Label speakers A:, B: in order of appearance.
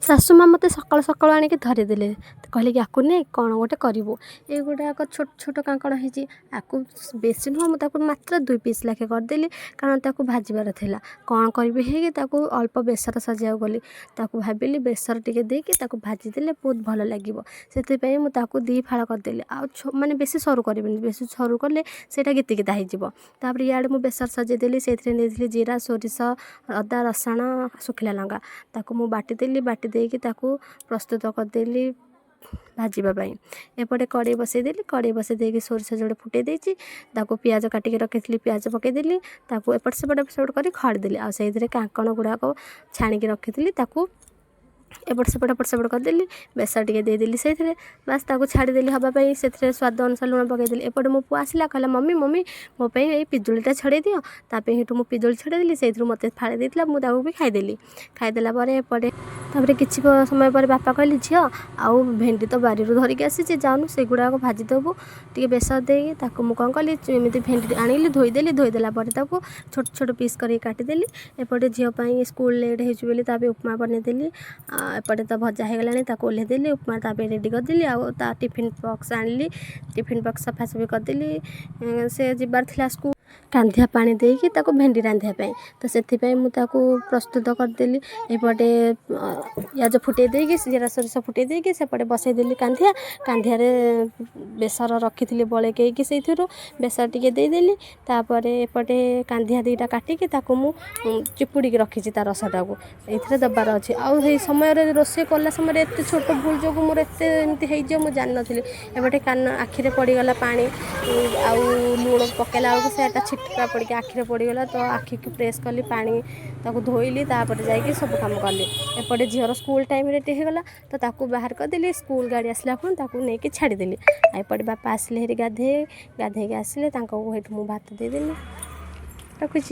A: ଶାଶୁ ମା ମୋତେ ସକାଳୁ ସକାଳୁ ଆଣିକି ଧରିଦେଲେ, କହିଲେ କି ଆକୁ ନେ କ'ଣ ଗୋଟେ କରିବୁ। ଏଗୁଡ଼ାକ ଛୋଟ ଛୋଟ କାଙ୍କଡ଼ ହେଇଛି, ଆକୁ ବେଶୀ ନୁହଁ, ମୁଁ ତାକୁ ମାତ୍ର 2 ପିସ୍ ଲେଖେ କରିଦେଲି, କାରଣ ତାକୁ ଭାଜିବାର ଥିଲା। କ'ଣ କରିବି ହେଇକି ତାକୁ ଅଳ୍ପ ବେସର ସଜାଇବାକୁ ଗଲି, ତାକୁ ଭାବିଲି ବେସର ଟିକେ ଦେଇକି ତାକୁ ଭାଜିଦେଲେ ବହୁତ ଭଲ ଲାଗିବ। ସେଥିପାଇଁ ମୁଁ ତାକୁ 2 ଫାଳ କରିଦେଲି, ଆଉ ମାନେ ବେଶୀ ସରୁ କରିବିନି, ବେଶୀ ସରୁ କଲେ ସେଇଟା ଗିତିଗିତା ହେଇଯିବ। ତାପରେ ଇଆଡ଼େ ମୁଁ ବେସର ସଜାଇଦେଲି, ସେଇଥିରେ ନେଇଥିଲି ଜିରା, ସୋରିଷ, ଅଦା, ରସୁଣ, ଶୁଖିଲା ଲଙ୍କା, ତାକୁ ମୁଁ ବାଟିଦେଲି। ବାଟି ଦେଇକି ତାକୁ ପ୍ରସ୍ତୁତ କରିଦେଲି ଭାଜିବା ପାଇଁ। ଏପଟେ କଡ଼େଇ ବସାଇଦେଲି, କଡ଼େଇ ବସାଇ ଦେଇକି ସୋରିଷ ଯୋଡ଼େ ଫୁଟାଇ ଦେଇଛି, ତାକୁ ପିଆଜ କାଟିକି ରଖିଥିଲି, ପିଆଜ ପକାଇଦେଲି, ତାକୁ ଏପଟ ସେପଟ କରି ଖଡ଼ିଦେଲି। ଆଉ ସେଇଥିରେ କାଙ୍କଣ ଗୁଡ଼ାକ ଛାଣିକି ରଖିଥିଲି, ତାକୁ ଏପଟ ସେପଟ କରିଦେଲି, ବେସର ଟିକେ ଦେଇଦେଲି ସେଇଥିରେ, ବାସ୍ ତାକୁ ଛାଡ଼ିଦେଲି ହେବା ପାଇଁ। ସେଥିରେ ସ୍ୱାଦ ଅନୁସାରେ ଲୁଣ ପକାଇଦେଲି। ଏପଟେ ମୋ ପୁଅ ଆସିଲା, କହିଲା ମମି ମୋ ପାଇଁ ଏଇ ପିଜୁଳିଟା ଛଡ଼େଇ ଦିଅ। ତା ପାଇଁ ସେଠୁ ମୁଁ ପିଜୁଳି ଛଡ଼େଇଦେଲି, ସେଇଥିରୁ ମୋତେ ଫାଳେ ଦେଇଥିଲା, ମୁଁ ତାକୁ ବି ଖାଇଦେଲି। ଖାଇଦେଲା ପରେ ଏପଟେ ତାପରେ କିଛି ସମୟ ପରେ ବାପା କହିଲେ ଝିଅ ଆଉ ଭେଣ୍ଡି ତ ବାରିରୁ ଧରିକି ଆସିଛି, ଯାଉନୁ ସେଗୁଡ଼ାକ ଭାଜିଦେବୁ ଟିକେ ବେସର ଦେଇକି। ତାକୁ ମୁଁ କ'ଣ କଲି, ଏମିତି ଭେଣ୍ଡି ଆଣିଲି, ଧୋଇଦେଲା ପରେ ତାକୁ ଛୋଟ ଛୋଟ ପିସ୍ କରିକି କାଟିଦେଲି। ଏପଟେ ଝିଅ ପାଇଁ ସ୍କୁଲ ଲେଟ୍ ହେଇଛି ବୋଲି ତା ପାଇଁ ଉପମା ବନେଇଦେଲି। ଏପଟେ ତ ଭଜା ହେଇଗଲାଣି, ତାକୁ ଓହ୍ଲେଇଦେଲି, ଉପମା ତା ପାଇଁ ରେଡ଼ି କରିଦେଲି। ଆଉ ତା ଟିଫିନ୍ ବକ୍ସ ଆଣିଲି, ଟିଫିନ୍ ବକ୍ସ ସଫାସଫି କରିଦେଲି। ସେ ଯିବାର ଥିଲା ସ୍କୁଲ, କାନ୍ଧିଆ ପାଣି ଦେଇକି ତାକୁ ଭେଣ୍ଡି ରାନ୍ଧିବା ପାଇଁ, ତ ସେଥିପାଇଁ ମୁଁ ତାକୁ ପ୍ରସ୍ତୁତ କରିଦେଲି। ଏପଟେ ପିଆଜ ଫୁଟାଇ ଦେଇକି, ଜିରା ସୋରିଷ ଫୁଟାଇ ଦେଇକି ସେପଟେ ବସାଇଦେଲି କାନ୍ଧିଆରେ ବେସର ରଖିଥିଲି ବଳେଇକି, ସେଇଥିରୁ ବେସର ଟିକେ ଦେଇଦେଲି। ତାପରେ ଏପଟେ କାନ୍ଧିଆ 2ଟା କାଟିକି ତାକୁ ମୁଁ ଚିପୁଡ଼ିକି ରଖିଛି ତା ରସଟାକୁ, ଏଇଥିରେ ଦେବାର ଅଛି। ଆଉ ସେଇ ସମୟରେ ରୋଷେଇ କଲା ସମୟରେ ଏତେ ଛୋଟ ଭୁଲ ଯୋଗୁଁ ମୋର ଏତେ ଏମିତି ହେଇଯିବ ମୁଁ ଜାଣିନଥିଲି। ଏପଟେ ଆଖିରେ ପଡ଼ିଗଲା ପାଣି, ଆଉ ଲୁଣ ପକାଇଲା ବେଳକୁ ସେଟା ଛିଟକା ପଡ଼ିକି ଆଖିରେ ପଡ଼ିଗଲା, ତ ଆଖିକୁ ପ୍ରେସ୍ କଲି, ପାଣି ତାକୁ ଧୋଇଲି, ତାପରେ ଯାଇକି ସବୁ କାମ କଲି। ଏପଟେ ଝିଅର ସ୍କୁଲ ଟାଇମ୍ ରେଡ଼ି ହେଇଗଲା, ତ ତାକୁ ବାହାର କରିଦେଲି। ସ୍କୁଲ ଗାଡ଼ି ଆସିଲା ପୁଣି ତାକୁ ନେଇକି ଛାଡ଼ିଦେଲି। ଆଉ ଏପଟେ ବାପା ଆସିଲେ ହେରି ଗାଧେଇକି ଆସିଲେ, ତାଙ୍କୁ ସେଇଠୁ ମୁଁ ଭାତ ଦେଇଦେଲି। ରଖୁଛି।